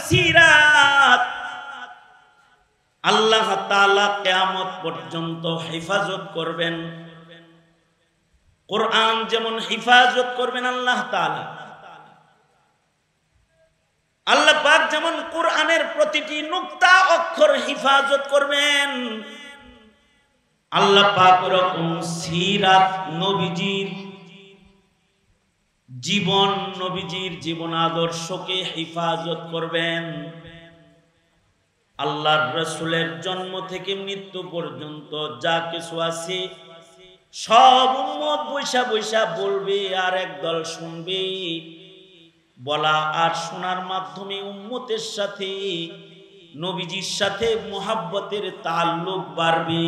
সিরাত আল্লাহ তাআলা কিয়ামত পর্যন্ত হেফাজত করবেন। কোরআন যেমন হেফাজত করবেন আল্লাহ তাআলা, আল্লাহ পাক যেমন কোরআনের প্রতিটি নুক্তা অক্ষর হেফাজত করবেন, আল্লাহ পাক ওরকম সিরাত নবীজির জীবন, নবীজির জীবন আদর্শকে হেফাজত করবেন। আল্লাহর রাসূলের জন্ম থেকে মৃত্যু পর্যন্ত যা কিছু আছে সব উম্মত বৈশা বৈশা বলবে আর একদল শুনবে। বলা আর শোনার মাধ্যমে উম্মতের সাথে নবীজির সাথে মুহাব্বতের তাল্লুক বাড়বে,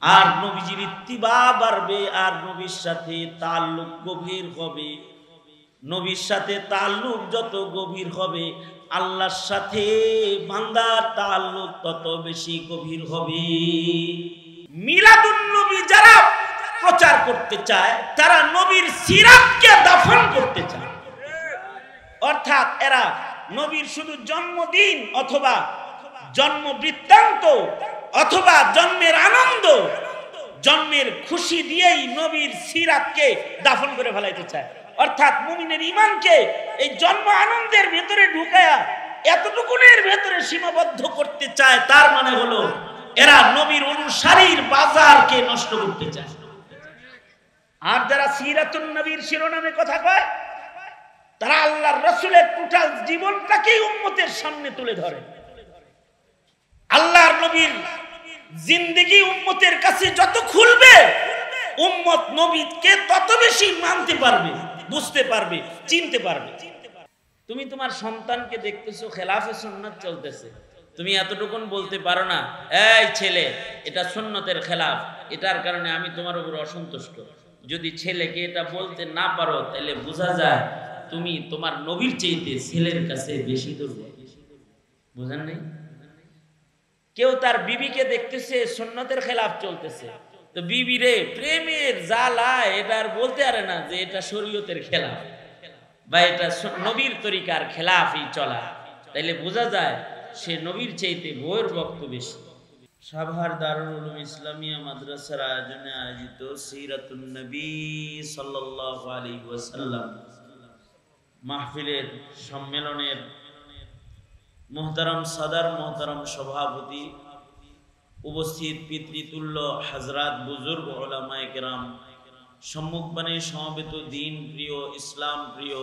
আর নবীজির ইত্তিবা বাড়বে, আর নবীর সাথে তাল্লুক গভীর হবে। নবীর সাথে তাল্লুক যত গভীর হবে, আল্লাহর সাথে বান্দার তাল্লুক তত বেশি গভীর হবে। মিলাদুন নবী যারা প্রচার করতে চায় তারা নবীর সিরাতকে দাফন করতে চায়, অর্থাৎ এরা নবীর শুধু জন্মদিন অথবা জন্ম বৃত্তান্ত অথবা জন্মের আনন্দ, জন্মের খুশি দিয়েই নবীর সিরাতকে দাফন করে ফেলাইতে চায়। অর্থাৎ মুমিনের ঈমানকে এই জন্ম আনন্দের ভেতরে ঢুকায়া এতটুকুনের ভেতরে সীমাবদ্ধ করতে চায়। তার মানে হলো এরা নবীর অনুসারীর বাজারকে নষ্ট করতে চায়। আর যারা সিরাতুন নবীর শিরোনামে কথা কয় তারা আল্লাহর রাসূলের টোটাল জীবনটাকেই উম্মতের সামনে তুলে ধরে। আল্লাহর নবীর জিন্দেগি উম্মতের কাছে যত খুলবে, উম্মত নবীকে তত বেশি মানতে পারবে, বুঝতে পারবে, চিনতে পারবে। তুমি তোমার সন্তানকে দেখতেছো খেলাফে সুন্নাত চলতেছে, তুমি এতটুকুন বলতে পারো না, এই ছেলে এটা সুন্নতের খেলাফ, এটার কারণে আমি তোমার উপর অসন্তুষ্ট। যদি ছেলেকে এটা বলতে না পারো তাহলে বোঝা যায় তুমি তোমার নবীর চাইতে ছেলের কাছে বেশি দুর্বল। বুঝেন নাই? কেউ তার বিবিকে দেখতেছে সুন্নতের খেলাফ চলতেছে, তো বিবিরে প্রেমের জ্বালায় এটা আর বলতে পারে না যে এটা শরীয়তের খেলাফ বা এটা নবীর তরিকার খেলাফই চলা, তাইলে বোঝা যায় সে নবীর চাইতে বইয়ের ভক্ত বেশি। সাভার দারুল উলুম ইসলামিয়া মাদ্রাসার আয়োজনে আয়োজিত সিরাতুন নবী সাল্লাল্লাহু আলাইহি ওয়াসাল্লাম মাহফিলের সম্মেলনের মোহতারাম সাদার, মোহতারাম সভাপতি, উপস্থিত পিতৃতুল্য হাজরাত, বুজুর্গ, উলামায়ে কেরাম, সম্মুখবাণী সমবেত দিন প্রিয়, ইসলাম প্রিয়,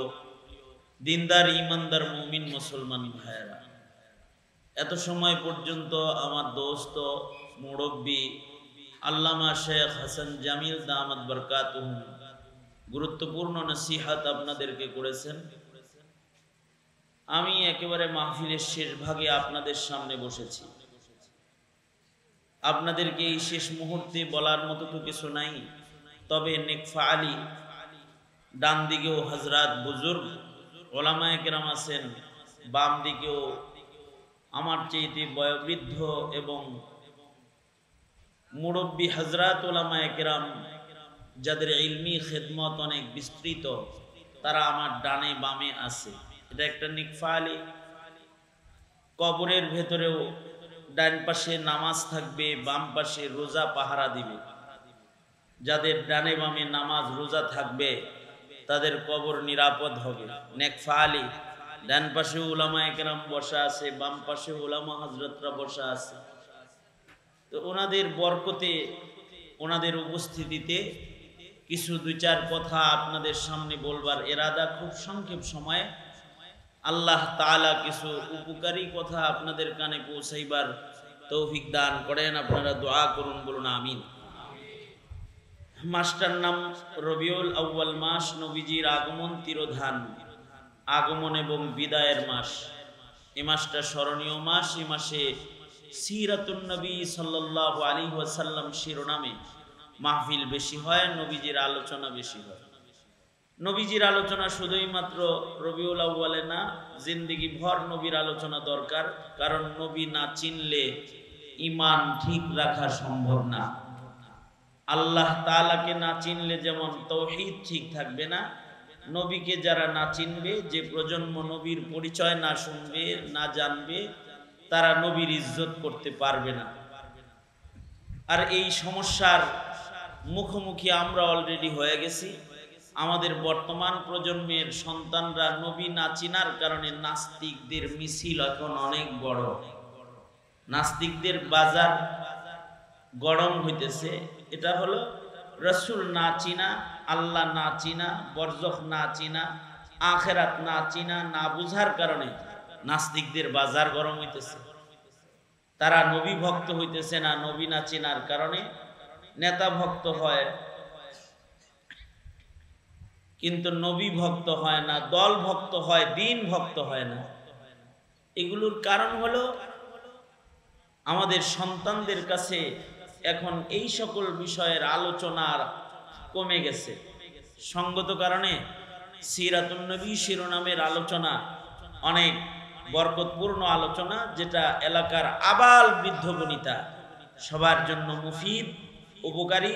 দিনদার, ইমানদার মুমিন মুসলমান ভাইয়েরা, এত সময় পর্যন্ত আমার দোস্ত মুরব্বী আল্লামা শেখ হাসান জামিল দামাত বরকাতুহু গুরুত্বপূর্ণ নসিহত আপনাদেরকে করেছেন। আমি একেবারে মাহফিলের শেষ ভাগে আপনাদের সামনে বসেছি। আপনাদেরকে এই শেষ মুহূর্তে বলার মতো তো কিছু নাই, তবে নেকফা আলী, ডান দিকেও হজরত বুজুর্গ ওলামায়ে কেরাম আছেন, বাম দিকেও আমার চাইতে বয়োবৃদ্ধ এবং মুরব্বী হজরত ওলামায়ে কেরাম যাদের ইলমি খেদমত অনেক বিস্তৃত, তারা আমার ডানে বামে আছে। এটা একটা নেকফা আলী। কবরের ভেতরেও ডান পাশে নামাজ থাকবে, বাম পাশে রোজা পাহারা দিবে। যাদের ডানে বামে নামাজ রোজা থাকবে তাদের কবর নিরাপদ হবে। নেকফা আলী, ডান পাশে উলামায়ে কেরাম বসা আছে, বাম পাশে উলামা হযরতরা বসা আছে। তো ওনাদের বরকতে, ওনাদের উপস্থিতিতে কিছু দুই চার কথা আপনাদের সামনে বলবার এরাদা। খুব সংক্ষেপ সময়ে আল্লাহ তাআলা কিছু উপকারী কথা আপনাদের কানে পৌঁছাইবার তৌফিক দান করেন। আপনারা দোয়া করুন, বলুন আমিন। মাসটার নাম রবিউল আউয়াল মাস, নবীজির আগমন, তিরোধান, আগমন এবং বিদায়ের মাস। এই মাসটা স্মরণীয় মাস। এই মাসে সিরাতুন নবী সাল্লাল্লাহু আলাইহি ওয়াসাল্লাম শিরোনামে মাহফিল বেশি হয়, নবীজির আলোচনা বেশি হয়। নবীজির আলোচনা শুধুই মাত্র রবিউল আউয়ালে না, জিন্দেগি ভর নবীর আলোচনা দরকার। কারণ নবী না চিনলে ঈমান ঠিক রাখা সম্ভব না। আল্লাহ তাআলাকে না চিনলে যেমন তাওহীদ ঠিক থাকবে না, নবীকে যারা না চিনবে, যে প্রজন্ম নবীর পরিচয় না শুনবে না জানবে, তারা নবীর ইজ্জত করতে পারবে না। আর এই সমস্যার মুখোমুখি আমরা অলরেডি হয়ে গেছি। আমাদের বর্তমান প্রজন্মের সন্তানরা নবী না চিনার কারণে নাস্তিকদের মিছিল এখন অনেক বড়। নাস্তিকদের বাজার গরম হইতেছে। এটা হলো রসুল না চিনা, আল্লাহ না চিনা, বরজখ না চিনা, আখেরাত না চিনা, না বুঝার কারণে নাস্তিকদের বাজার গরম হইতেছে। তারা নবী ভক্ত হইতেছে না, নবী না চিনার কারণে নেতা ভক্ত হয়, কিন্তু নবী ভক্ত হয় না, দল ভক্ত হয়, দিন ভক্ত হয় না। এগুলোর কারণ হলো আমাদের সন্তানদের কাছে এখন এই সকল বিষয়ের আলোচনা কমে গেছে। সঙ্গত কারণে সিরাতুন নবী শিরোনামের আলোচনা অনেক বরকতপূর্ণ আলোচনা, যেটা এলাকার আবাল বৃদ্ধ বনিতা সবার জন্য মুফিদ, উপকারী।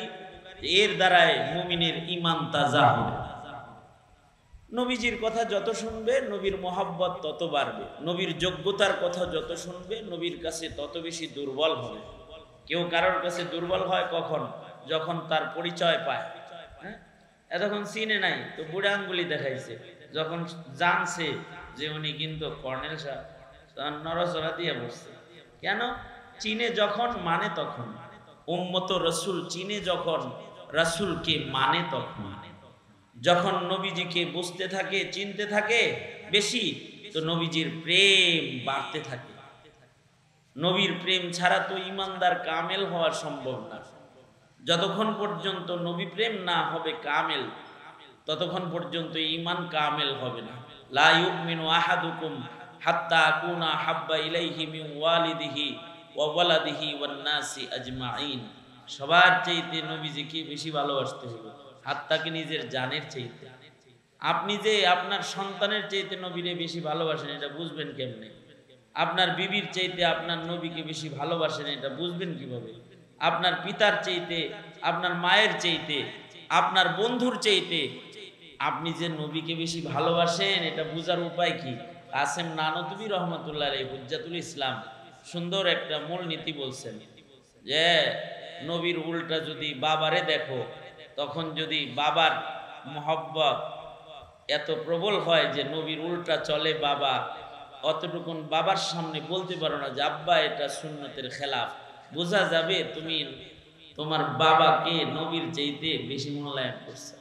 এর দ্বারায় মুমিনের ঈমান তাজা হবে। নবীজির কথা যত শুনবে নবীর মোহাব্বত তত বাড়বে। নবীর যোগ্যতার কথা যত শুনবে নবীর কাছে তত বেশি দুর্বল হবে। কেউ কারোর কাছে দুর্বল হয় কখন? যখন তার পরিচয় পায়। হ্যাঁ, এতক্ষণ চিনে নাই তো বুড়া আঙ্গুলি দেখাইছে, যখন জানছে যে উনি কিন্তু কর্নেল সাহেব, তখন নড়াচড়া দিয়ে বসছে। কেন? চিনে যখন মানে তখন। উম্মত রসুল চিনে যখন, রসুলকে মানে তখন। যখন নবীজিকে বুঝতে থাকে, চিনতে থাকে বেশি, তো নবীজির প্রেম বাড়তে থাকে। নবীর প্রেম ছাড়া তো ইমানদার কামেল হওয়া সম্ভব না। যতক্ষণ পর্যন্ত নবী প্রেম না হবে কামেল, ততক্ষণ পর্যন্ত ঈমান কামেল হবে না। লা ইউমিনু আহাদুকুম হাত্তা আকুনা হাব্বা ইলাইহি মিন ওয়ালিদিহি ওয়া ওয়ালাদিহি ওয়ান নাসি আজমাইন। সবার চাইতে নবীজিকে বেশি ভালোবাসতে হবে, হাত্তাকে নিজের জানের চাইতে। আপনি যে আপনার সন্তানের চাইতে নবীরে বেশি ভালোবাসেন, এটা বুঝবেন কেমনে? আপনার বিবির চাইতে আপনার নবীকে বেশি ভালোবাসেন, এটা বুঝবেন কিভাবে? আপনার পিতার চাইতে, আপনার মায়ের চাইতে, আপনার বন্ধুর চাইতে আপনি যে নবীকে বেশি ভালোবাসেন, এটা বুঝার উপায় কি? কাসেম নানতুবি রহমতুল্লাহ আলাইহি হুজ্জাতুল ইসলাম সুন্দর একটা মূলনীতি বলছেন যে নবীর উল্টা যদি বাবারে দেখো, তখন যদি বাবার মোহব্বত এত প্রবল হয় যে নবীর উল্টা চলে বাবা, অতটুকুন বাবার সামনে বলতে পারো না যে আব্বা এটা সুন্নতের খেলাফ, বোঝা যাবে তুমি তোমার বাবাকে নবীর চাইতে বেশি মূল্যায়ন করছো।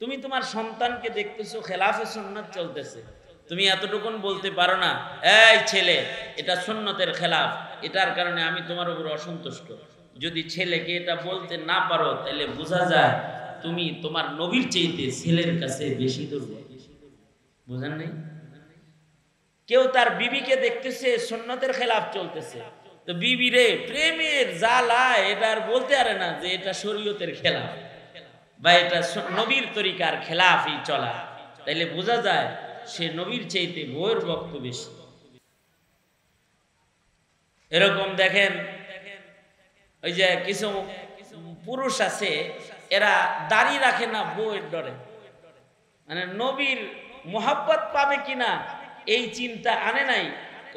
তুমি তোমার সন্তানকে দেখতেছো খেলাফে সুন্নাত চলতেছে, তুমি এতটুকুন বলতে পারো না এই ছেলে এটা সুন্নতের খেলাফ, এটার কারণে আমি তোমার উপর অসন্তুষ্ট। যদি ছেলেকে এটা বলতে না পারো, তাহলে বোঝা যায় তুমি তোমার নবীর চাইতে ছেলের কাছে বেশি দুর্বল। বুঝেন নাই? কেউ তার বিবিকে দেখতেছে সুন্নতের খেলাফ চলতেছে, তো বিবিরে প্রেমের জ্বালা এটা আর বলতে পারে না যে এটা শরীয়তের খেলাফ বা এটা নবীর তরিকার খেলাফই চলা। তাইলে বোঝা যায় সে নবীর চাইতে বউয়ের ভক্ত বেশি। এরকম দেখেন ওই যে কিছু পুরুষ আছে, এরা দাড়ি রাখে না বউয়ের ডরে, মানে নবীর মোহাব্বত পাবে কিনা এই চিন্তা আনে নাই।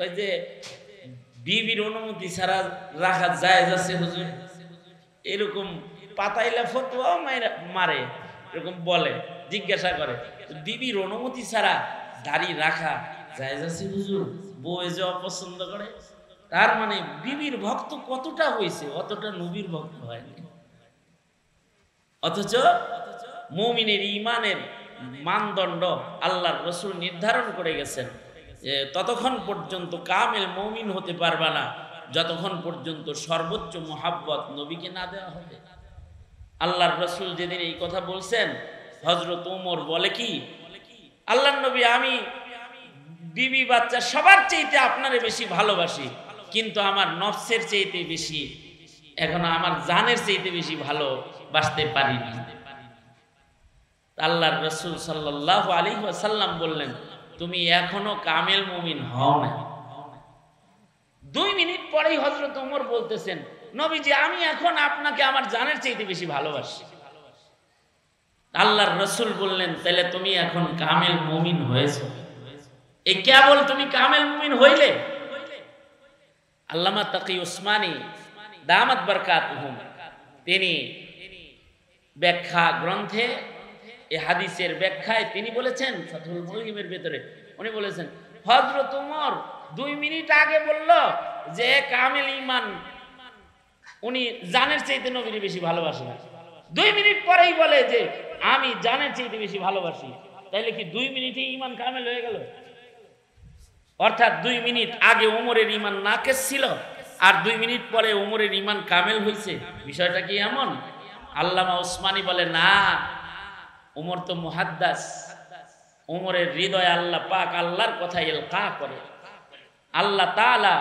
ওই যে বিবির অনুমতি ছাড়া রাখা জায়েজ আছে হুজুর, এরকম পাতাইলা ফতোয়াও মারে, এরকম বলে, জিজ্ঞাসা করে বিবির অনুমতি ছাড়া দাড়ি রাখা জায়েজ আছে হুজুর, বউ যে অপছন্দ করে। তার মানে বিবির ভক্ত কতটা হয়েছে, অতটা নবীর ভক্ত হয়নি। অথচ মুমিনের ঈমানের মানদণ্ড আল্লাহর রাসূল নির্ধারণ করে গেছেন যে ততক্ষণ পর্যন্ত কামেল মুমিন হতে পারবে না যতক্ষণ পর্যন্ত সর্বোচ্চ মুহাব্বত নবীকে না দেওয়া হবে। আল্লাহর রাসূল যেদিন এই কথা বলছেন, হযরত ওমর বলে কি, আল্লাহর নবী আমি বিবি বাচ্চা সবার চাইতে আপনারে বেশি ভালোবাসি, কিন্তু আমার নফসের চাইতে বেশি, এখন আমার জানের চাইতে বেশি ভালোবাসতে পারি না। আল্লাহর রাসূল সাল্লাল্লাহু আলাইহি ওয়াসাল্লাম বললেন, তুমি এখনো কামেল মুমিন হও না। 2 মিনিট পরেই হযরত ওমর বলতেছেন, নবীজি আমি এখন আপনাকে আমার জানের চাইতে বেশি ভালোবাসি। আল্লাহর রাসূল বললেন, তাহলে তুমি এখন কামেল মুমিন হয়েছো। এই কেবল তুমি কামেল মুমিন হইলে? আল্লামা তাকি উসমানী দামাত বারকাতুহুম তিনি ব্যাখ্যা গ্রন্থে এই হাদিসের ব্যাখ্যায় তিনি বলেছেন, ফাথুল মুহিমের ভিতরে উনি বলেছেন, হযরত ওমর 2 মিনিট আগে বলল যে কামেল ঈমান উনি জানের চাইতে নবীর বেশি ভালোবাসেন, 2 মিনিট পরেই বলে যে আমি জানের চাইতে বেশি ভালোবাসি। তাইলে কি 2 মিনিটেই ঈমান কামেল হয়ে গেল? অর্থাৎ 2 মিনিট আগে ওমরের ঈমান নাকেস ছিল, আর 2 মিনিট পরে ওমরের ঈমান কামেল হয়েছে। বিষয়টা কি এমন? আল্লামা উসমানী বলে, না, ওমর তো মুহাদ্দাস, ওমরের হৃদয়ে আল্লাহ পাক আল্লাহর কথা ইলকা করে। আল্লাহ তাআলা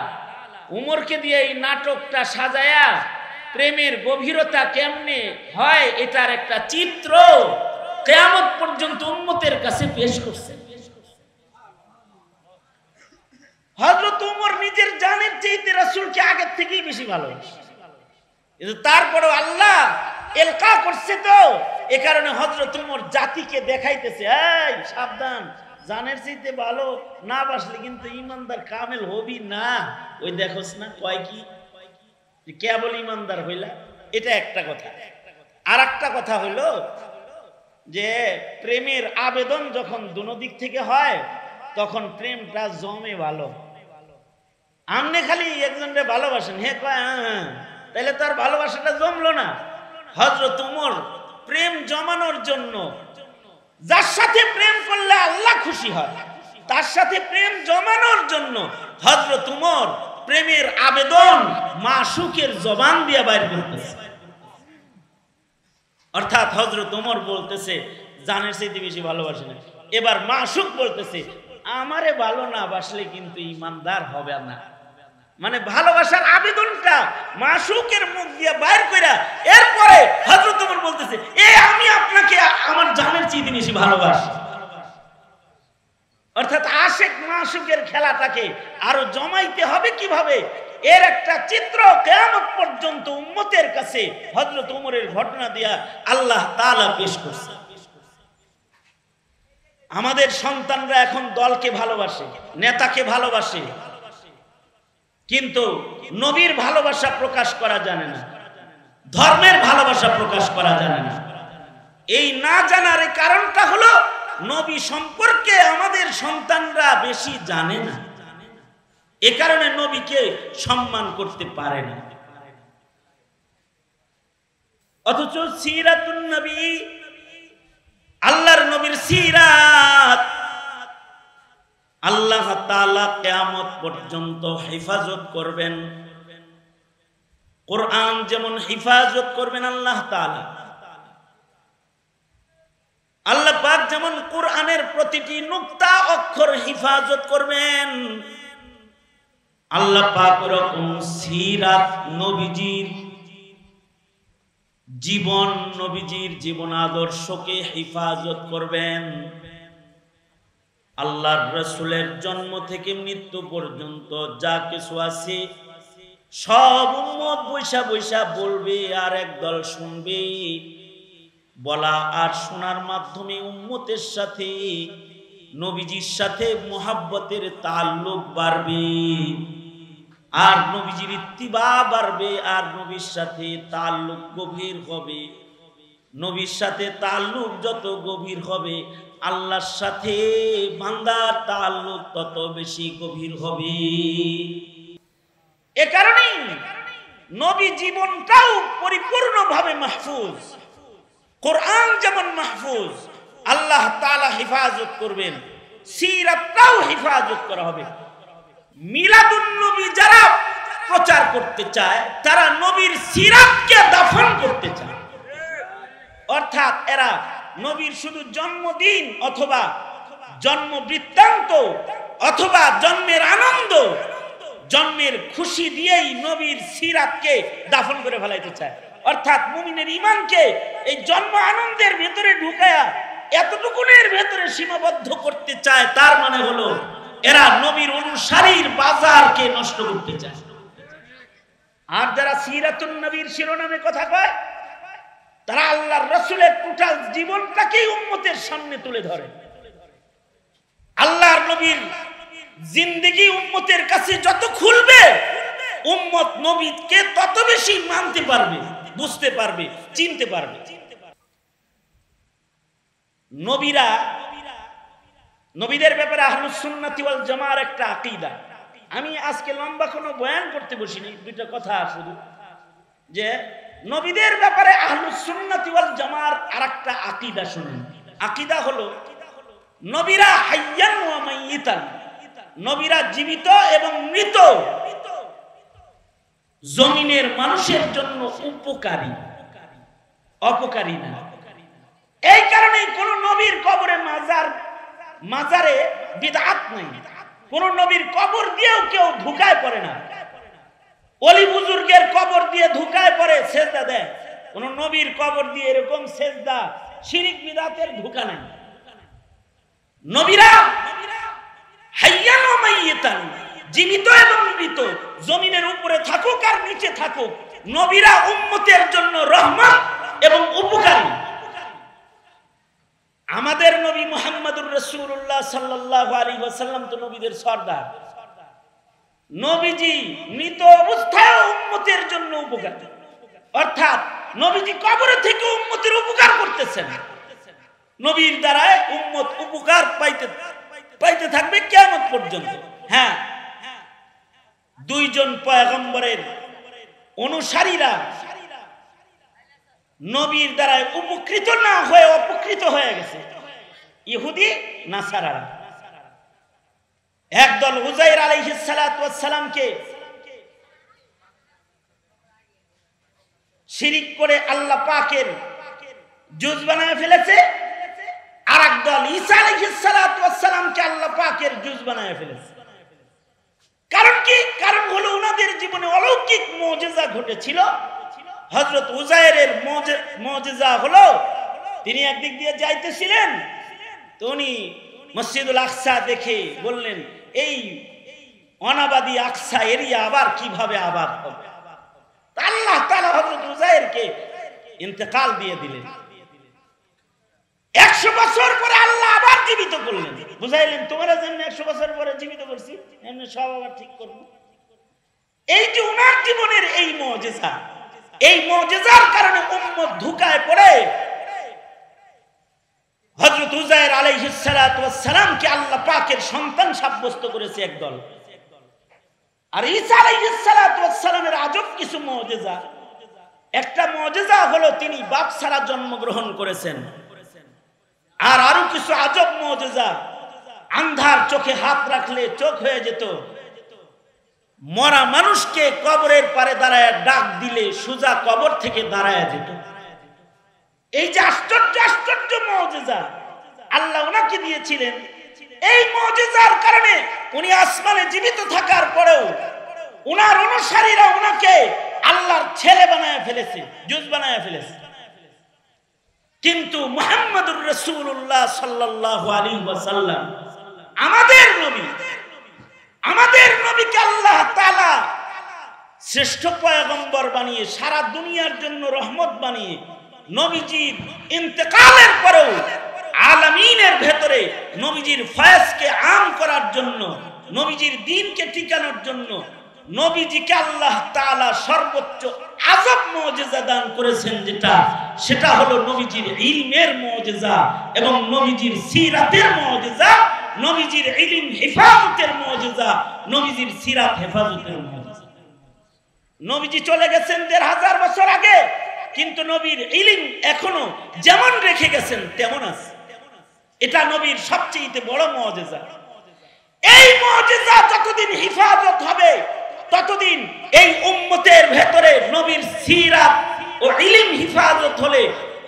ওমরকে দিয়ে এই নাটকটা সাজায়া প্রেমের গভীরতা কেমনে হয় এটার একটা চিত্র কিয়ামত পর্যন্ত উম্মতের কাছে পেশ করছে। হযরত ওমর নিজের জানের চাইতে রাসূলকে আগের থেকেই বেশি ভালোবাসে, কিন্তু তারপরেও আল্লাহ এলকা করছে, তো এ কারণে হযরত ওমর জাতিকে দেখাইতেছে, এই সাবধান, জানের চাইতে ভালো না বাসলে কিন্তু ইমানদার কামেল হবি না। ওই দেখোস না কয় কি কেবল ইমানদার হইলা, এটা একটা কথা। আর একটা কথা হইলো যে প্রেমের আবেদন যখন দুনো দিক থেকে হয় তখন প্রেমটা জমে ভালো। আমনে খালি একজনকে ভালোবাসেন, হে কয় হ্যাঁ, তাহলে তার ভালোবাসাটা জমলো না। হযরত ওমর প্রেম জমানোর জন্য, যার সাথে প্রেম করলে আল্লাহ খুশি হয় তার সাথে প্রেম জমানোর জন্য হযরত ওমর প্রেমের আবেদন মাশুকের জবান দিয়ে বাইর করতেছে। অর্থাৎ হযরত ওমর বলতেছে জানের চাইতে বেশি ভালোবাসে না, এবার মাশুক বলতেছে আমারে ভালো না বাসলে কিন্তু ইমানদার হবে না। মানে ভালোবাসার আবেদনটা মাশুকের মুখ দিয়ে বাইর কইরা এরপরে হযরত ওমর বলতেছে, আমি আপনাকে আমার জানের চাইতে বেশি ভালোবাসি। অর্থাৎ আশিক মাশুকের খেলাটাকে আরো জমাইতে হবে কিভাবে, এর একটা চিত্র কিয়ামত পর্যন্ত উম্মতের কাছে হযরত ওমরের ঘটনা দিয়া আল্লাহ তাআলা পেশ করছে। আমাদের সন্তানরা এখন দলকে ভালোবাসে, নেতাকে ভালোবাসে, কিন্তু নবীর ভালোবাসা প্রকাশ করা জানে না, ধর্মের ভালোবাসা প্রকাশ করা জানে না। এই না জানার কারণটা হলো নবী সম্পর্কে আমাদের সন্তানরা বেশি জানে না, এ কারণে নবীকে সম্মান করতে পারে না। অথচ সিরাতুন নবী, আল্লাহর নবীর সিরাত আল্লাহ তাআলা কিয়ামত পর্যন্ত হেফাজত করবেন। কোরআন যেমন হেফাজত করবেন আল্লাহ তাআলা, আল্লাহ পাক যেমন কোরআনের প্রতিটি নুক্তা অক্ষর হেফাজত করবেন, আল্লাহ পাক এরকম সিরাত নবীজির জীবন, নবীজির জীবন আদর্শকে হেফাজত করবেন। আল্লাহর রাসূলের জন্ম থেকে মৃত্যু পর্যন্ত যা কিছু আছে সব উম্মত বৈশা বৈশা বলবে আর একদল শুনবে। বলা আর শোনার মাধ্যমে উম্মতের সাথে, নবীজির সাথে মুহাব্বতের তাল্লুক বাড়বে, আর নবীজির ইত্তিবা বাড়বে, আর নবীর সাথে তাল্লুক গভীর হবে। নবীর সাথে তাল্লুক যত গভীর হবে আল্লাহর সাথে বান্দার তাল্লুক তত বেশি গভীর হবে। এ কারণেই নবী জীবনটাও পরিপূর্ণভাবে মাহফুজ, কোরআন যেমন মাহফুজ, আল্লাহ তাআলা হেফাজত করবেন, সিরাতটাও হেফাজত করা হবে। মিলাদুন নবী যারা প্রচার করতে চায় তারা নবীর সিরাতকে দাফন করতে চায়। অর্থাৎ এরা নবীর শুধু জন্মদিন অথবা জন্ম বৃত্তান্ত অথবা জন্মের আনন্দ, জন্মের খুশি দিয়েই নবীর সিরাতকে দাফন করে ফেলাইতে চায়। অর্থাৎ মুমিনের ঈমানকে এই জন্ম আনন্দের ভেতরে ঢুকায়া এতটুকুনের ভেতরে সীমাবদ্ধ করতে চায়। তার মানে হলো এরা নবীর অনুসারীর বাজারকে নষ্ট করতে চায়। আর যারা সিরাতুন নবীর শিরোনামে কথা কয় তারা আল্লাহর রাসূলের টোটাল জীবনটাকেই উম্মতের সামনে তুলে ধরে। আল্লাহর নবীর জিন্দেগি উম্মতের কাছে যত খুলবে, উম্মত নবীকে তত বেশি মানতে পারবে, বুঝতে পারবে, চিনতে পারবে। নবীদের ব্যাপারে আহলুস সুন্নাতি ওয়াল জামার একটা আকীদা। আমি আজকে লম্বা কোনো বয়ান করতে বসিনি, দুইটা কথা শুধু, যে নবীদের ব্যাপারে আহলুস সুন্নাতি ওয়াল জামার আরেকটা আকীদা শুনুন। আকীদা হলো নবীরা হাইয়ান ওয়া মাইয়িতান, নবীরা জীবিত এবং মৃত, জমিনের মানুষের জন্য উপকারী, অপকারী না। এই কারণে কোন নবীর কবরে মাজারে বিদআত নাই। কোন নবীর কবর দিয়েও কেউ ধুকায় পড়ে না। ওলি বুজুর্গের কবর দিয়ে ধুকায় পড়ে, সেজদা দেয়। কোন নবীর কবর দিয়ে এরকম সেজদা, শিরিক বিদআতের ধুকা নাই। নবীরা হাইয়ান ওয়া মাইয়িতান, জীবিত এবং মৃত, জমিনের উপরে থাকুক আর নিচে থাকুক, নবীরা উম্মতের জন্য রহমত এবং উপকারী। আমাদের নবী মুহাম্মদুর রাসূলুল্লাহ সাল্লাল্লাহু আলাইহি ওয়াসাল্লাম তো নবীদের সরদার। নবীজি মৃত অবস্থায় উম্মতের জন্য উপকারী, অর্থাৎ নবীজি কবরে থেকে উম্মতের উপকার করতেছেন। নবীর দ্বারা উম্মত উপকার পাইতে থাকবে কিয়ামত পর্যন্ত। হ্যাঁ, দুইজন পয়গম্বরের অনুসারীরা নবীর দ্বারা উপকৃত না হয়ে অপকৃত হয়ে গেছে, ইহুদি নাসারারা। একদল উযাইর আলাইহিস সালাতু ওয়াস সালামকে শিরিক করে আল্লাহ পাকের জুজ বানায় ফেলেছে, আর একদল ঈসা আলাইহিস সালাতু ওয়াস সালামকে আল্লাহ পাকের জুজ বানায় ফেলেছে। কারণ কি? কারণ হলো ওনাদের জীবনে অলৌকিক মুজিজা ঘটেছিল। হযরত উযাইরের মুজিজা হলো, তিনি একদিক দিয়ে যাইতেছিলেন, তো উনি মসজিদুল আকসা দেখে বললেন, এই অনাবাদী আকসা এরিয়া আবার কিভাবে আবাদ হবে? আল্লাহ তাআলা হযরত উযাইরকে ইন্তেকাল দিয়ে দিলেন। 100 বছর পরে আল্লাহ আবার জীবিত করলেন, বুঝাইলেন তোমরা যেমন 100 বছর পরে জীবিত করছি, এমনি সব আবার ঠিক করব। এই যে উনার জীবনের এই মুজিজা, এই মুজিজার কারণে উম্মত ধোঁকায় পড়ে হযরত উযাইর আলাইহিস সালাতু ওয়াস সালামকে আল্লাহ পাকের সন্তান সাব্যস্ত করেছে একদল। আর ঈসা আলাইহিস সালাতু ওয়াস সালামের আজব কিছু মুজিজা। একটা মুজিজা হলো তিনি বাপ ছাড়া জন্মগ্রহণ করেছেন। আর আরো কিছু আজব মুজিজা, আন্ধার চোখে হাত রাখলে চোখ হয়ে যেত, মরা মানুষকে কবরের পারে দাঁড়ায় ডাক দিলে সোজা কবর থেকে দাঁড়ায় যেত। এই যে আশ্চর্য আশ্চর্য মুজিজা আল্লাহ ওনাকে দিয়েছিলেন, এই মুজিজার কারণে উনি আসমানে জীবিত থাকার পরেও ওনার অনুসারীরা ওনাকে আল্লাহর ছেলে বানায় ফেলেছে, জুজ বানায় ফেলেছে। কিন্তু মুহাম্মদুর রাসূলুল্লাহ সাল্লাল্লাহু আলাইহি ওয়াসাল্লাম আমাদের নবীকে আল্লাহ তাআলা শ্রেষ্ঠ পয়গম্বর বানিয়ে, সারা দুনিয়ার জন্য রহমত বানিয়ে, নবীজির ইন্তেকালের পরেও আলামিনের ভেতরে নবীজির ফয়েজকে আম করার জন্য, নবীজির দ্বীনকে টিকানোর জন্য নবীজিকে আল্লাহ তাআলা সর্বোচ্চ আজব মুজিজা দান করেছেন, সেটা হলো নবীজির ইলমের মুজিজা এবং নবীজির সিরাতের মুজিজা, নবীজির ইলম হেফাজতের মুজিজা, নবীজির সিরাত হেফাজতের মুজিজা। নবীজি চলে গেছেন ১৫০০ বছর আগে, কিন্তু নবীর ইলম এখনো যেমন রেখে গেছেন তেমন আছে। এটা নবীর সবচেয়ে বড় মুজিজা। এই মুজিজা যতদিন হেফাজত হবে, ততদিন এই উম্মতের ভেতরে নবীর সিরাত ও ইলম হেফাজত হলে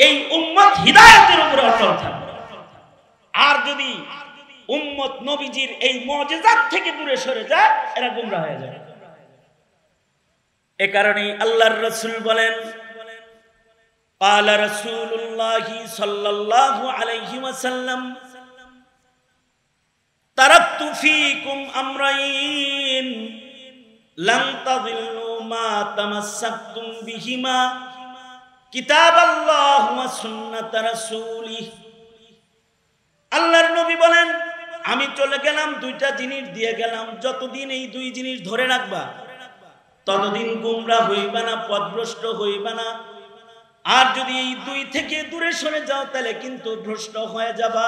এই উম্মত হিদায়াতের উপরে অটল থাকবে। আর যদি উম্মত নবীজির এই মুজিজাত থেকে দূরে সরে যায়, এরা গোমরা হয়ে যায়। এ কারণেই আল্লাহর রাসূল বলেন, قال رسول الله صلى الله عليه وسلم تركت فيكم أمرين لن تضلوا ما تمسكتم بهما কিতাবাল্লাহ ওয়া সুন্নাত রাসূলিহি। আল্লাহর নবী বলেন আমি চলে গেলাম, দুইটা জিনিস দিয়ে গেলাম, যতদিন এই দুই জিনিস ধরে রাখবা ততদিন গোমরা হইবা না, পথভ্রষ্ট হইবা না। আর যদি এই দুই থেকে দূরে সরে যাও তাহলে কিন্তু ভ্রষ্ট হয়ে যাবা।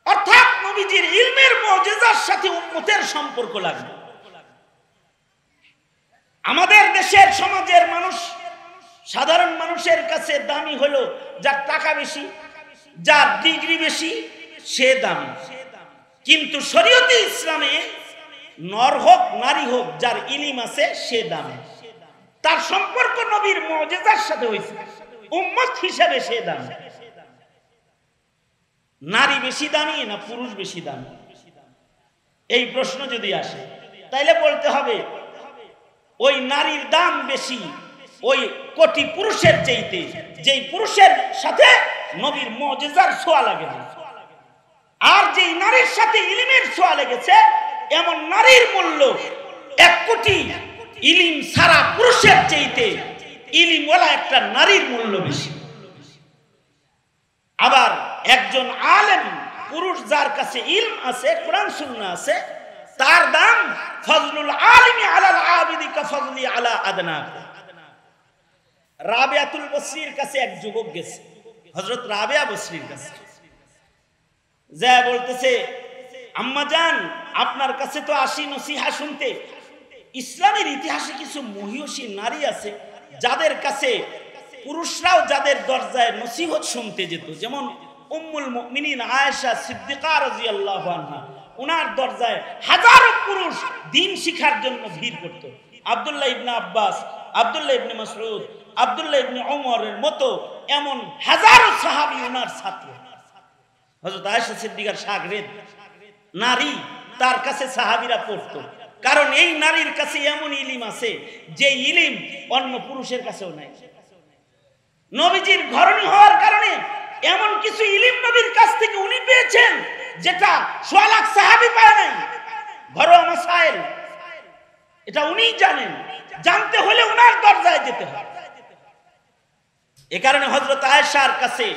অর্থাৎ নবীজির ইলমের মুজিজার সাথে উম্মতের সম্পর্ক লাগবে। আমাদের দেশের সমাজের মানুষ, সাধারণ মানুষের কাছে দামি হলো যার টাকা বেশি, যার ডিগ্রি বেশি, সে দামি। কিন্তু শরীয়তে ইসলামে নর হোক নারী হোক যার ইলম আছে সে দামি। তার সম্পর্ক নবীর মুজিজার সাথে হয়েছে, উম্মত হিসাবে সে দামি। নারী বেশি দামি না পুরুষ বেশি দামি, এই প্রশ্ন যদি আসে তাইলে বলতে হবে ওই নারীর দাম বেশি ওই কোটি পুরুষের চাইতে, যেই পুরুষের সাথে নবীর মুজিজার ছোঁয়া লাগে না। আর যেই নারীর সাথে ইলমের ছোঁয়া লেগেছে এমন নারীর মূল্য 1 কোটি ইলম সারা পুরুষের চাইতে ইলমওয়ালা একটা নারীর মূল্য বেশি। আবার একজন আলেম পুরুষ যার কাছে ইলম আছে, কোরআন সুন্নাহ আছে, তার দাম ফজলুল আলিমি আলাল আবিদি কা ফজলি আলা আদনা। রাবিয়াতুল বসরির কাছে এক যুবক গেছে, হযরত রাবিয়া বসরির কাছে, যা বলতেছে আম্মা জান আপনার কাছে তো আসি নসিহা শুনতে। ইসলামের ইতিহাসে কিছু মহিয়সী নারী আছে যাদের কাছে পুরুষরাও যাদের দরজায় নসিহত শুনতে যেত, যেমন উম্মুল মুমিনিন আয়েশা সিদ্দিকা রাদিয়াল্লাহু আনহা, ওনার দরজায় হাজারো পুরুষ দ্বীন শিখার জন্য ভিড় করত। আব্দুল্লাহ ইবনে আব্বাস, আব্দুল্লাহ ইবনে মাসউদ, আব্দুল্লাহ ইবনে ওমরের মতো এমন হাজারো সাহাবী ওনার ছাত্র। হযরত আয়েশা সিদ্দিকার শাগরেদ নারী, তার কাছে সাহাবীরা পড়তো, কারণ এই নারীর কাছে এমন ইলম আছে যে ইলম অন্য পুরুষের কাছেও নাই। নবীজির ঘরণী হওয়ার কারণে এমন কিছু ইলম নবীর কাছ থেকে উনি পেয়েছেন যেটা 100 লাখ সাহাবী পায় নাই। ঘরোয়া মাসাইল এটা উনিই জানেন, জানতে হলে ওনার দরজায় যেতে হয়। এ কারণে হযরত আয়েশার কাছে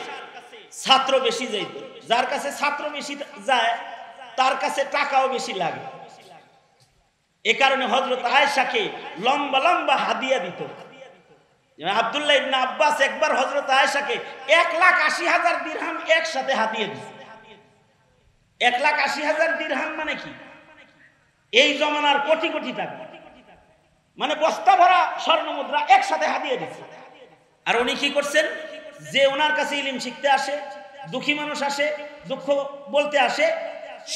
ছাত্র বেশি যাইত, যার কাছে ছাত্র বেশি যায় তার কাছে টাকাও বেশি লাগে। এ কারণে হযরত আয়েশাকে লম্বা লম্বা হাদিয়া দিত। আব্দুল্লাহ ইবনে আব্বাস একবার হযরত আয়েশাকে 1,80,000 দিরহাম একসাথে হাদিয়া দিয়েছে। 1,80,000 দিরহাম মানে কি? এই জমানার কোটি কোটি টাকা, মানে বস্তা ভরা স্বর্ণ মুদ্রা একসাথে হাদিয়া দিয়েছে। আর উনি কি করছেন, যে ওনার কাছে ইলম শিখতে আসে, দুঃখী মানুষ আসে, দুঃখ বলতে আসে,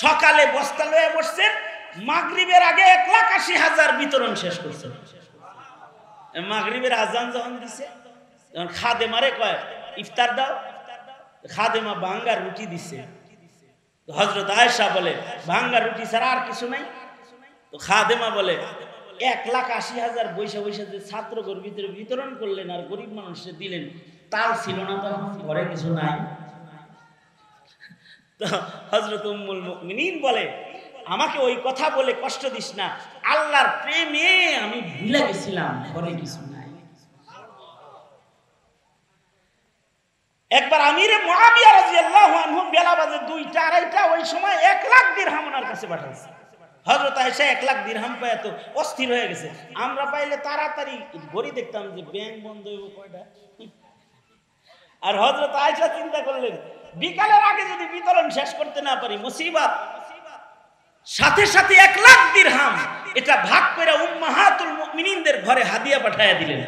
সকালে বস্তা লয়ে বসছেন, মাগরিবের আগে 1,80,000 বিতরণ শেষ করছেন। মাগরিবের আজান যখন দিছে তখন খাদেমারে কয় ইফতার দাও, খাদেমা ভাঙ্গা রুটি দিছে। হযরত আয়েশা বলে ভাঙ্গা রুটি ছাড়া আর কিছু নাই? তো খাদেমা বলে 1,80,000 বৈশা বৈশা যে ছাত্রগর ভিতরে বিতরণ করলেন আর গরিব মানুষকে দিলেন, তাল ছিল না তো ঘরে কিছু নাই? তো হযরত উম্মুল মুমিনিন বলে আমাকে ওই কথা বলে কষ্ট দিস না, আল্লাহর প্রেমে আমি ভুলে গেছিলাম ঘরে কিছু নাই। একবার আমিরে মুআবিয়া রাদিয়াল্লাহু আনহু বেলা বাজে 2টা 2:30, ওই সময় 1 লাখ দিরহাম ওনার কাছে পাঠাইছে। হযরত আয়েশা 1 লাখ দিরহাম পায় তো অস্থির হয়ে গেছে। আমরা পাইলে তাড়াতাড়ি ঘড়ি দেখতাম যে ব্যাংক বন্ধ হইব কয়টা। আর হযরত আয়েশা চিন্তা করলেন বিকালের আগে যদি বিতরণ শেষ করতে না পারি মুসিবত। সাথে সাথে 1 লাখ দিরহাম এটা ভাগ করে উম্মাহাতুল মুমিনিনদের ঘরে হাদিয়া পাঠায়া দিলেন।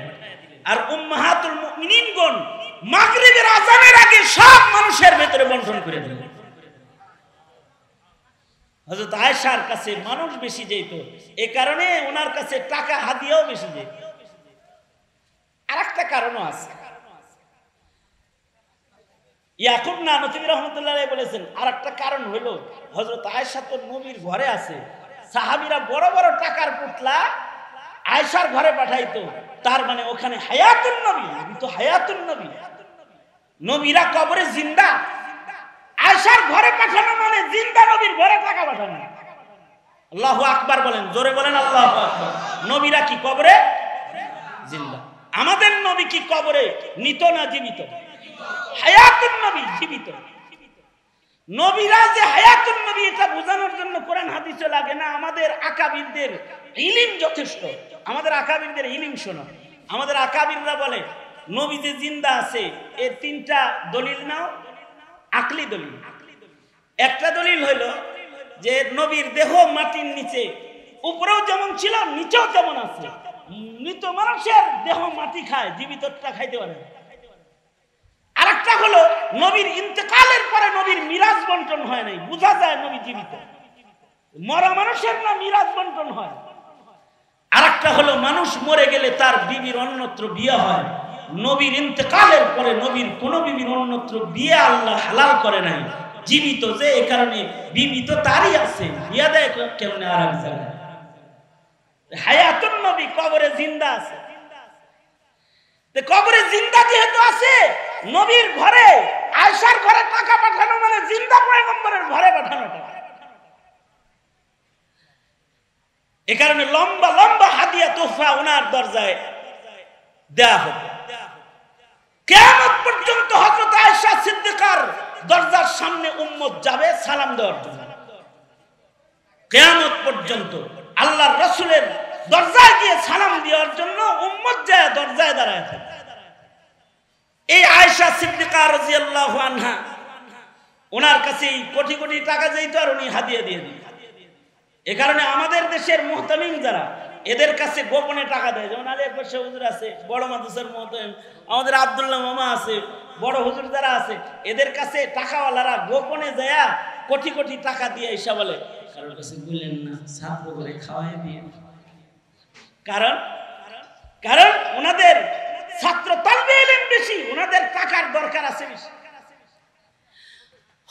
আর উম্মাহাতুল মুমিনিনগণ মাগরিবের আযানের আগে সব মানুষের ভেতরে বন্টন করে দিলেন। হযরত আয়েশার কাছে মানুষ বেশি যেত, এই কারণে ওনার কাছে টাকা হাদিয়াও বেশি যেত। আরেকটা কারণও আছে, ইয়াকুব নানতুবি রাহমাতুল্লাহ আলাইহি বলেছেন আরেকটা কারণ হলো হযরত আয়েশা তো নবীর ঘরে আছে, সাহাবীরা বড় বড় টাকার পুতলা আয়েশার ঘরে পাঠাইতো, তার মানে ওখানে হায়াতুন নবী, তো হায়াতুন নবী, নবীরা কবরে জিন্দা, আয়েশার ঘরে পাঠানো মানে জিন্দা নবীর ঘরে টাকা পাঠানো। আল্লাহু আকবার বলেন, জোরে বলেন আল্লাহু আকবার। নবীরা কি কবরে জিন্দা, আমাদের নবী কি কবরে নিত না জীবিত? হায়াতুন নবী জীবিত। নবীরা যে হায়াতুন নবী এটা বোঝানোর জন্য কোরআন হাদিসে লাগে না, আমাদের আকাবিরদের ইলম যথেষ্ট। আমাদের আকাবিরদের ইলম শোনো। আমাদের আকাবিররা বলে নবী যে জিন্দা আছে এর তিনটা দলিল নাও। আকলি দলিল। একটা দলিল হইল যে নবীর দেহ মাটির নিচে, উপরেও যেমন ছিল নিচেও যেমন আছে। মৃত মানুষের দেহ মাটি খায়, জীবিতটা খাইতে পারে না। আরেকটা হলো নবীর ইন্তেকালের পরে নবীর মিরাজ বন্টন হয় নাই, বোঝা যায় নবী জীবিত। মরা মানুষের না মিরাজ বন্টন হয়। আরেকটা হলো মানুষ মরে গেলে তার বিবির অন্যত্র বিয়ে হয়। নবীর ইন্তেকালের পরে নবীর কোন বিবির অন্যত্র বিয়ে আল্লাহ হালাল করে নাই। জীবিত যে এই কারণে বিবি তো তারই আছে, বিয়া দেয় কেমনে আর এক জায়গায়। হায়াতুন নবী কবরে জিন্দা আছে। কবরে জিন্দা যেহেতু আছে, নবীর ঘরে আয়েশার ঘরে টাকা পাঠানো মানে জিন্দা পয়গম্বরের ঘরে পাঠানো টাকা। এ কারণে লম্বা লম্বা হাদিয়া তোহফা ওনার দরজায় দেয়া হবে। কিয়ামত পর্যন্ত হযরত আয়েশা সিদ্দিকার দরজার সামনে উম্মত যাবে সালাম দেওয়ার জন্য। কিয়ামত পর্যন্ত আল্লাহর রাসূলের দরজায় গিয়ে সালাম দেওয়ার জন্য উম্মত যায় দরজায় দাঁড়ায় থাকে। এই আয়েশা সিদ্দিকা রাদিয়াল্লাহু আনহা ওনার কাছে কোটি কোটি টাকা যেত আর উনি হাদিয়া দিয়ে দিতেন। এ কারণে আমাদের দেশের মুহতামিম যারা এদের কাছে গোপনে টাকা দেয়, যেমন আলী আকবর শাহ হুজুর আছে, বড় মাদ্রাসার মুহতামিম, আমাদের আব্দুল্লাহ মামা আছে, বড় হুজুর যারা আছে, এদের কাছে টাকাওয়ালারা গোপনে যায় কোটি কোটি টাকা দিয়ে এসে বলে কারোর কাছে বললেন না, ছাত্র করে খাওয়াই দিয়ে। কারণ কারণ ওনাদের ছাত্র তালবে ইলম বেশি, ওনাদের টাকার দরকার আছে বেশি।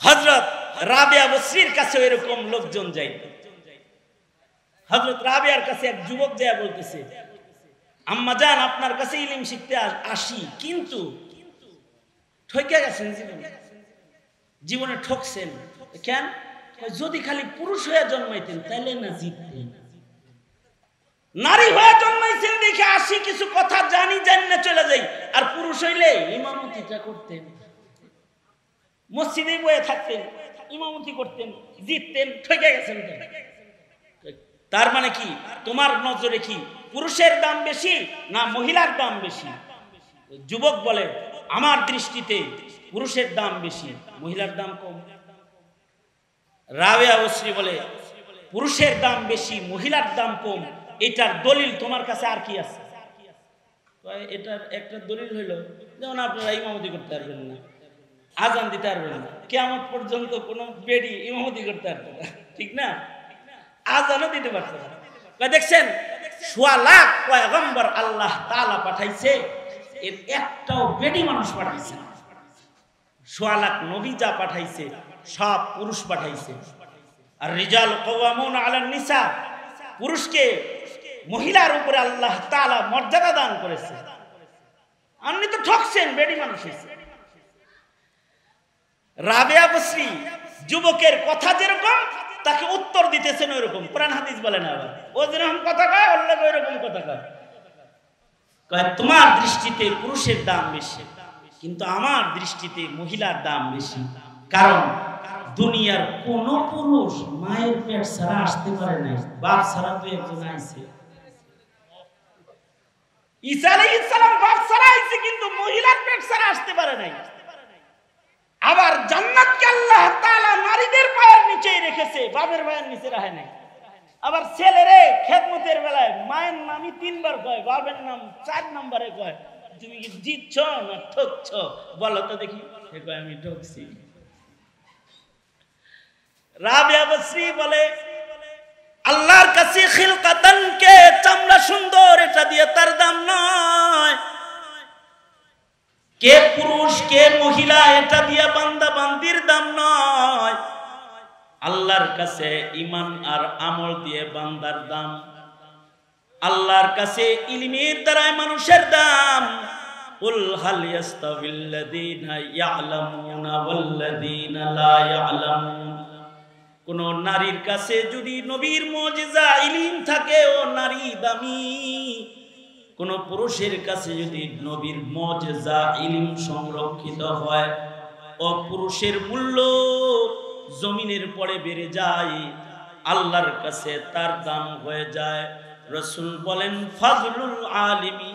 হযরত রাবিয়া বসরির কাছে এরকম লোকজন যায়। হযরত রাবিয়ার কাছে এক যুবক যায় বলতেছে, আম্মা জান আপনার কাছে ইলম শিখতে আসি, কিন্তু ঠকে গেছেন জীবনে ঠকছেন। কেন? যদি খালি পুরুষ হয়ে জন্মাইতেন তাইলে না জিততেন। নারী হয়ে জন্মাইছেন দেখে আসি, কিছু কথা জানি না চলে যাই, আর পুরুষ হইলে ইমামতিটা করতেন, মসজিদে বয়ে থাকতেন, ইমামতি করতেন, জিততেন। ঠকে গেছেন। তার মানে কি তোমার নজরে কি পুরুষের দাম বেশি না মহিলার দাম বেশি? যুবক বলে আমার দৃষ্টিতে পুরুষের দাম বেশি, মহিলার দাম কম। রাবিয়া বসরি বলে পুরুষের দাম বেশি, মহিলার দাম কম। এটার দলিল তোমার কাছে আর কি আছে? এটার একটা দলিল হইল যেমন আপনারা ইমামতি করতে পারবেন না, আজান দিতে পারবেন না, কিয়ামত পর্যন্ত কোনো বেডি ইমামতি করতে পারবে না, ঠিক না? আজানও দিতে পারছে না। দেখছেন সোয়া লাখ পয়গম্বর আল্লাহ তাআলা পাঠাইছে, এর একটাও বেডি মানুষ পাঠাইছে না। সোয়া লাখ নবী যা পাঠাইছে সব পুরুষ পাঠাইছে। আর রিজাল কাওয়ামুনা আলান নিসা, পুরুষকে মহিলার উপরে আল্লাহ তাআলা মর্যাদা দান করেছে। আপনি তো ঠকছেন, বেডি মানুষ হয়েছে। রাবিয়া বসরি যুবকের কথা যেরকম তাকে উত্তর দিতেছেন ওইরকম। কোরআন হাদিস বলে না, ও যেরকম কথা কয় ওর লাগে ওইরকম কথা কয়। তোমার দৃষ্টিতে পুরুষের দাম বেশি, কিন্তু আমার দৃষ্টিতে মহিলার দাম বেশি। কারণ দুনিয়ার কোন পুরুষ মায়ের পেট ছাড়া আসতে পারে না, বাপ ছাড়া তো একজন আইছে। ঈসা আলাইহিস সালাম বাপ ছাড়া আইছে, কিন্তু মহিলার পেট ছাড়া আসতে পারে নাই। আবার জান্নাতকে আল্লাহ তাআলা নারীদের পায়ের নিচেই রেখেছে, বাপের পায়ের নিচে রাখে নাই। আবার ছেলেরে খেদমতের বেলায় মায়ের নামই 3 বার কয়, বাপের নাম 4 নম্বরে কয়। তুমি কি জিতছ না ঠকছ বলো তো দেখি? সে কয় আমি ঠকছি। রাবিয়া বসরি বলে আল্লাহর কাছে খিলকাতান কে চামড়া সুন্দর এটা দিয়ে তার দাম নয়, কে পুরুষ কে মহিলা এটা দিয়ে বান্দা বান্দির দাম নয়। আল্লাহর কাছে ঈমান আর আমল দিয়ে বান্দার দাম। আল্লাহর কাছে ইলমের দ্বারা মানুষের দাম। কুল হাল ইয়াস্তাবিল্লাযীনা ইয়ালামুনা ওয়াল্লাযীনা লা ইয়ালামুন। কোন নারীর কাছে যদি নবীর মুজিজা ইলম থাকে ও নারী দামি, কোন পুরুষের কাছে যদি নবীর মুজিজা ইলম সংরক্ষিত হয়, ও পুরুষের মূল্য জমিনের পরে বেড়ে যায়, আল্লাহর কাছে তার দাম হয়ে যায়। রাসূল বলেন, ফাজলুল আলিমি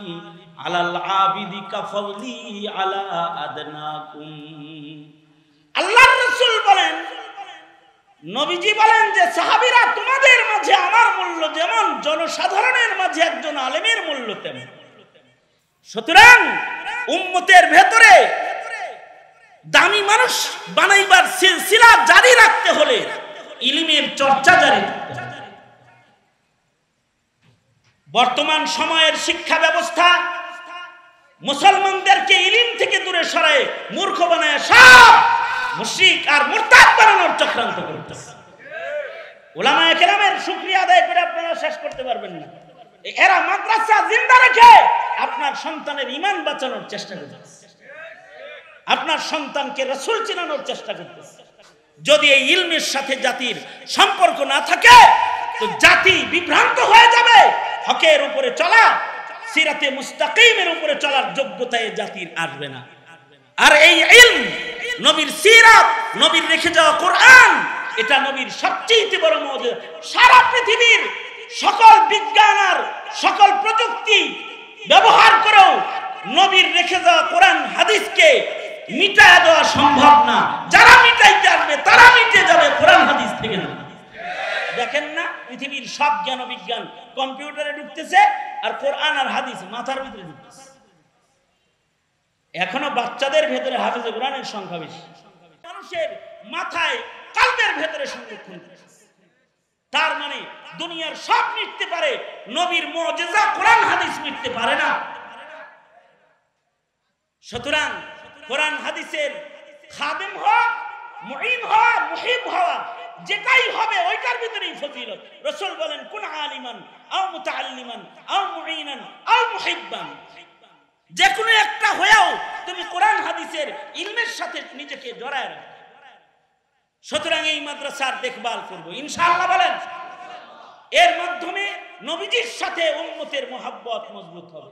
আলাল আবিদি কাফালি আলা আদনাকুম। আল্লাহর রাসূল বলেন, নবীজি বলেন যে সাহাবীরা, তোমাদের মাঝে আমার মূল্য যেমন জনসাধারণের মাঝে একজন আলেমের মূল্য তেমন। সুতরাং উম্মতের ভেতরে দামি মানুষ বানাইবার সিলসিলা জারি রাখতে হলে ইলমের চর্চা জারি রাখতে হবে। বর্তমান সময়ের শিক্ষা ব্যবস্থা মুসলমানদেরকে ইলম থেকে দূরে সরায় মূর্খ বানায় সব মুশরিক আর মুরতাদ বানানোর চক্রান্ত করতেছে। উলামায়ে কেরামের শুকরিয়া আদায় করে আপনারা শেষ করতে পারবেন না। এরা মাদ্রাসা জিন্দা রেখে আপনার সন্তানের ঈমান বাঁচানোর চেষ্টা করতেছে, আপনার সন্তানকে রাসূল চিনানোর চেষ্টা করতেছে। যদি এই ইলমের সাথে জাতির সম্পর্ক না থাকে তো জাতি বিভ্রান্ত হয়ে যাবে। হকের উপরে চলা, সিরাতে মুস্তাকিমের উপরে চলার যোগ্যতা এই জাতির আসবে না। আর এই ইলম, নবীর সিরাত, নবীর রেখে যাওয়া কোরআন, এটা নবীর সবচেয়ে বড় মুজিজা। সারা পৃথিবীর সকল বিজ্ঞান আর সকল প্রযুক্তি ব্যবহার করেও নবীর রেখে যাওয়া কোরআন হাদিসকে মিটায় দেওয়া সম্ভব না। যারা মিটাইতে আসবে তারা মিটে যাবে, কোরআন হাদিস থেকে না। দেখেন না, পৃথিবীর সব জ্ঞান বিজ্ঞান কম্পিউটারে ঢুকতেছে আর কোরআন আর হাদিস মাথার ভিতরে ঢুকতেছে। এখনো বাচ্চাদের ভেতরে হাফেজে কোরআনের সংখ্যা বেশি, মানুষের মাথায় কলবের ভেতরে সংরক্ষণ করতেছে। তার মানে দুনিয়ার সব মিটতে পারে, নবীর মুজিজা কোরআন হাদিস মিটতে পারে না। সুতরাং কোরআন হাদিসের খাদেম হওয়া, মুঈন হওয়া, মুহিব হওয়া, যেটাই হবে ওইটার ভিতরেই ফজিলত। রাসূল বলেন, কুন আলিমান আও মুতাআল্লিমান আও মুঈনান আও মুহিব্বান। যে কোনো একটা হয়েও তুমি কোরআন হাদিসের ইলমের সাথে নিজেকে জড়ায় রাখো। সুতরাং এই মাদ্রাসার দেখভাল করব ইনশাআল্লাহ। বলেন, এর মাধ্যমে নবীজির সাথে উম্মতের মহব্বত মজবুত হবে।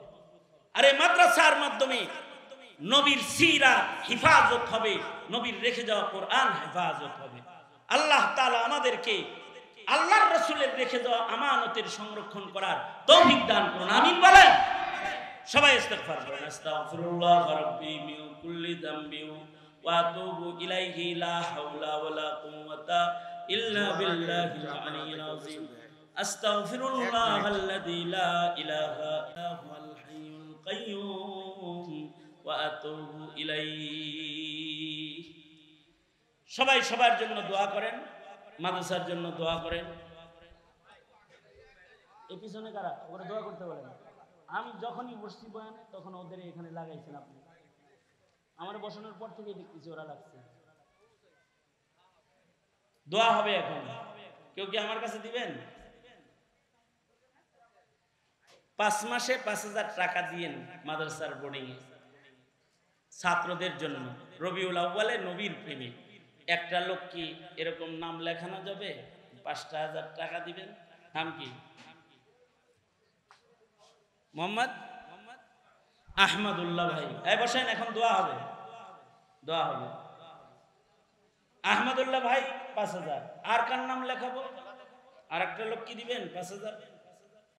আর এই মাদ্রাসার মাধ্যমে নবীর সিরাত হিফাজত হবে, নবীর রেখে যাওয়া কোরআন হেফাজত হবে। আল্লাহ তাআলা আমাদেরকে আল্লাহর রাসূলের রেখে যাওয়া আমানতের সংরক্ষণ করার তৌফিক দান করুন, আমিন বলেন। সবাই ইস্তিগফার করেন। আস্তাগফিরুল্লাহ রাব্বি মিন কুল্লি যামবি ওয়া আতুবু ইলাইহি লা হাওলা ওয়ালা কুওয়াতা ইল্লা বিল্লাহিল আলিয়্যিল আযীম। আস্তাগফিরুল্লাহাল্লাযী লা ইলাহা ইল্লা হুয়াল হাইয়ুল কাইয়্যুম ওয়া আতুবু ইলাইহি। সবাই সবার জন্য দোয়া করেন, মাদ্রাসার জন্য দোয়া করেন। এই পিছনে কারা ওরা দোয়া করতে বলেন? আমি যখনই বসছি বয়ানে তখন ওদের এখানে লাগাইছেন আপনি। আমার বসানোর পর থেকে দেখতেছি ওরা লাগছে। দোয়া হবে এখন। কেউ কি আমার কাছে দিবেন? 5 মাসে 5000 টাকা দিয়েন মাদ্রাসার বোর্ডিং এ ছাত্রদের জন্য। রবিউল আউয়ালে নবীর প্রেমে একটা লোক কি এরকম নাম লেখানো যাবে? 5000 টাকা দিবেন। নাম কি? মোহাম্মদ আহমদুল্লাহ ভাই। এই বসেন, এখন দোয়া হবে, দোয়া হবে। আহমদুল্লাহ ভাই 5000। আর কার নাম লেখাবো? আর একটা লোক কি দিবেন 5000?